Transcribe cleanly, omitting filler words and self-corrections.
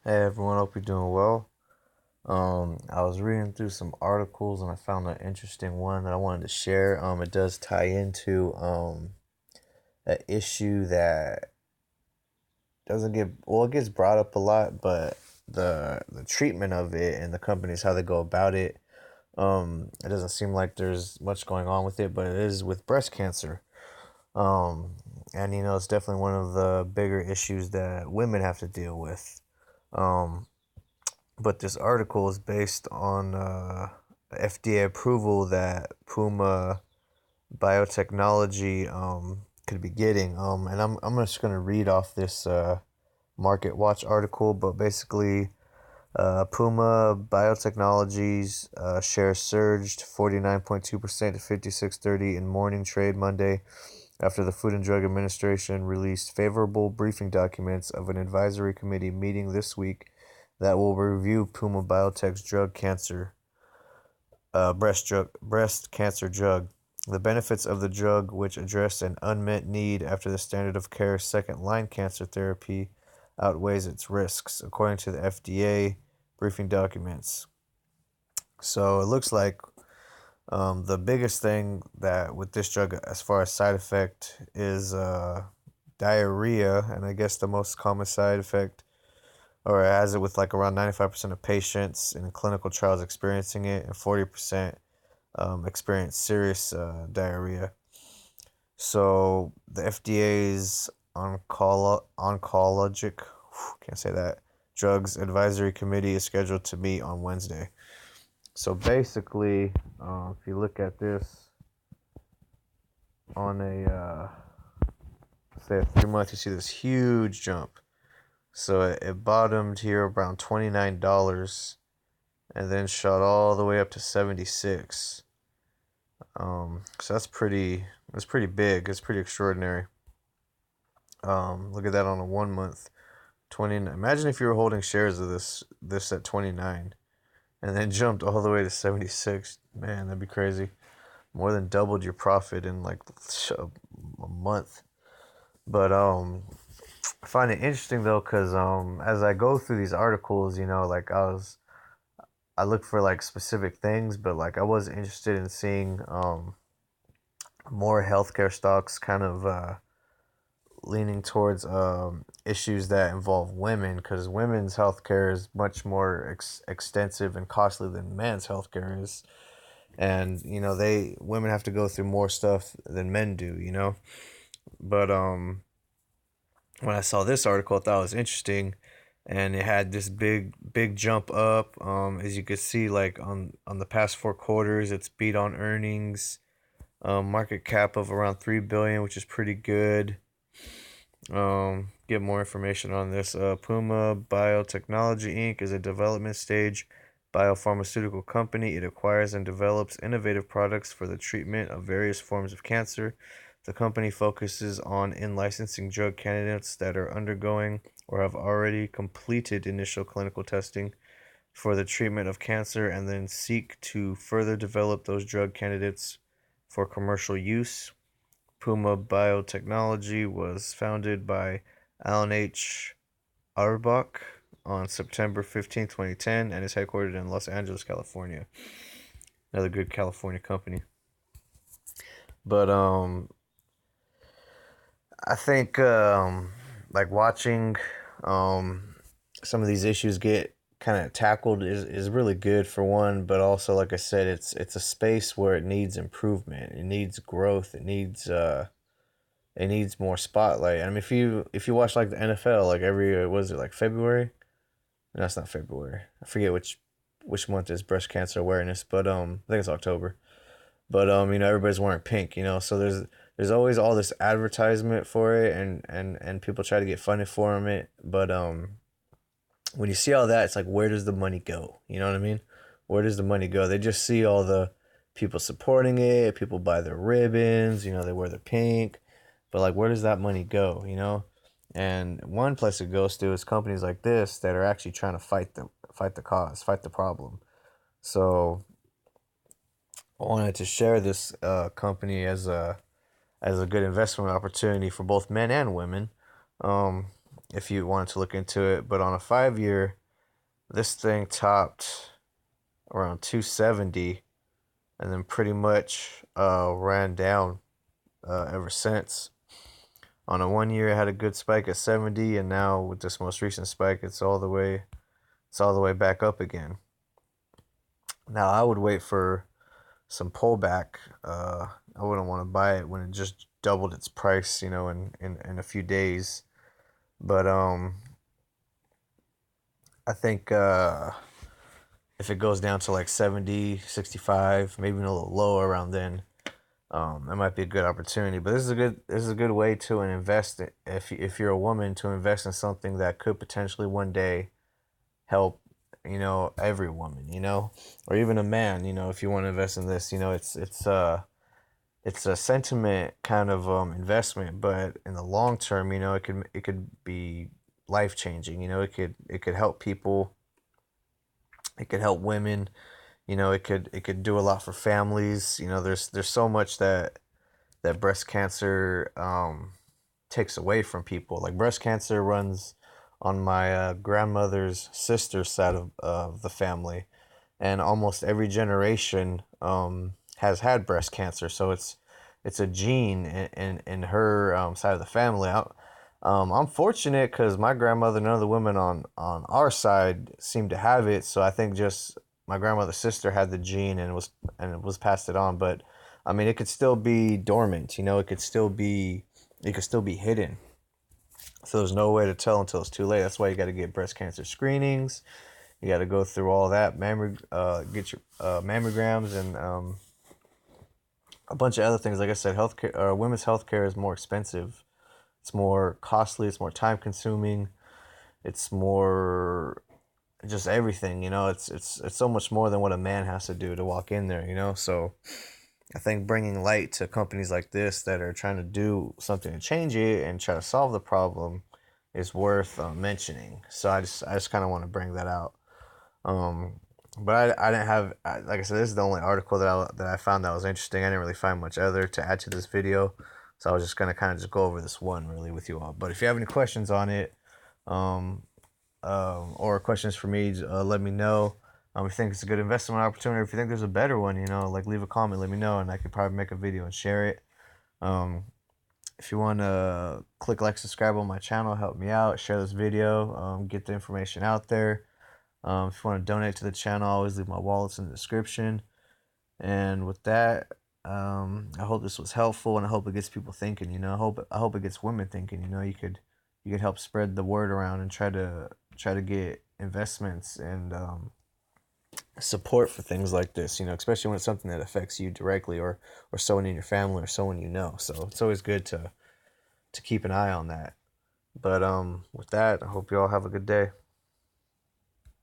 Hey everyone, hope you're doing well. I was reading through some articles and I found an interesting one that I wanted to share. It does tie into an issue that doesn't get well, it gets brought up a lot, but the treatment of it and the companies how they go about it, it doesn't seem like there's much going on with it, but it is with breast cancer. Um, and it's definitely one of the bigger issues that women have to deal with. Um, But this article is based on FDA approval that Puma Biotechnology could be getting. And I'm just gonna read off this Market Watch article, but basically, Puma Biotechnologies shares surged 49.2% to 56.30 in morning trade Monday after the Food and Drug Administration released favorable briefing documents of an advisory committee meeting this week that will review Puma Biotech's breast cancer drug. The benefits of the drug, which address an unmet need after the standard of care second line cancer therapy, outweighs its risks, according to the FDA briefing documents. So it looks like the biggest thing that with this drug, as far as side effect, is diarrhea, and I guess the most common side effect, or it has it with like around 95% of patients in clinical trials experiencing it, and 40% experience serious diarrhea. So the FDA's oncologic, can't say that, drugs advisory committee is scheduled to meet on Wednesday. So basically, if you look at this on a say 3 months, you see this huge jump. So it bottomed here around $29 and then shot all the way up to 76. So that's pretty big. It's pretty extraordinary. Look at that on a 1 month. 20. Imagine if you were holding shares of this at 29 and then jumped all the way to 76. Man, that'd be crazy. More than doubled your profit in like a month. But I find it interesting though, cause as I go through these articles, like I look for like specific things, but like I was interested in seeing more healthcare stocks kind of leaning towards issues that involve women, because women's healthcare is much more extensive and costly than men's healthcare is, and they women have to go through more stuff than men do. But when I saw this article, I thought it was interesting, and it had this big jump up. As you could see, like on the past 4 quarters, it's beat on earnings. Market cap of around 3 billion, which is pretty good. Get more information on this. Puma Biotechnology Inc. is a development stage biopharmaceutical company. It acquires and develops innovative products for the treatment of various forms of cancer. The company focuses on in licensing drug candidates that are undergoing or have already completed initial clinical testing for the treatment of cancer and then seek to further develop those drug candidates for commercial use. Puma Biotechnology was founded by Alan H. Auerbach on September 15, 2010, and is headquartered in Los Angeles, California. Another good California company. But I think like watching um, some of these issues get kind of tackled is really good for one, but also like I said, it's a space where it needs improvement, it needs growth, it needs more spotlight. I mean, if you watch like the NFL, like every was it like February? No, that's not February. I forget which month is breast cancer awareness, but I think it's October. But everybody's wearing pink, so there's always all this advertisement for it, and people try to get funded for it. But when you see all that, it's like, where does the money go? You know what I mean? Where does the money go? They just see all the people supporting it. People buy their ribbons. They wear their pink. But like, where does that money go? And one place it goes to is companies like this that are actually trying to fight the cause, fight the problem. So I wanted to share this company as a good investment opportunity for both men and women. Um, if you wanted to look into it. But on a 5 year, this thing topped around 270, and then pretty much ran down ever since. On a 1 year, it had a good spike at 70, and now with this most recent spike, it's all the way back up again. Now I would wait for some pullback. I wouldn't want to buy it when it just doubled its price, in a few days. But I think if it goes down to like 70, 65, maybe even a little lower around then, that might be a good opportunity. But this is a good way to invest if you're a woman, to invest in something that could potentially one day help, every woman, or even a man, if you want to invest in this, it's a sentiment kind of investment, but in the long term, it could be life changing. It could help people. It could help women. It could do a lot for families. There's so much that breast cancer takes away from people. Like breast cancer runs on my grandmother's sister's side of the family, and almost every generation has had breast cancer. So it's a gene in her side of the family. I'm fortunate because my grandmother, none of the women on our side seem to have it. So I think just my grandmother's sister had the gene and it was passed it on. But I mean, it could still be dormant. It could still be hidden. So there's no way to tell until it's too late. That's why you got to get breast cancer screenings. You got to go through all that, get your mammograms, and a bunch of other things. Like I said, healthcare, women's healthcare is more expensive. It's more costly. It's more time consuming. It's more just everything. It's so much more than what a man has to do to walk in there. So I think bringing light to companies like this that are trying to do something to change it and try to solve the problem is worth mentioning. So I just kind of want to bring that out. But I didn't have, like I said, this is the only article that I found that was interesting. I didn't really find much other to add to this video, so I was just gonna kind of just go over this one really with you all. But if you have any questions on it, um, or questions for me, let me know. If you think it's a good investment opportunity, or if you think there's a better one, like leave a comment, let me know, and I could probably make a video and share it. Um, if you want to click like, subscribe on my channel, help me out, share this video, get the information out there. If you want to donate to the channel, I always leave my wallets in the description. And with that, I hope this was helpful, and I hope it gets people thinking. I hope it gets women thinking. You could help spread the word around and try to get investments and support for things like this. Especially when it's something that affects you directly, or someone in your family, or someone you know. So it's always good to keep an eye on that. But with that, I hope you all have a good day.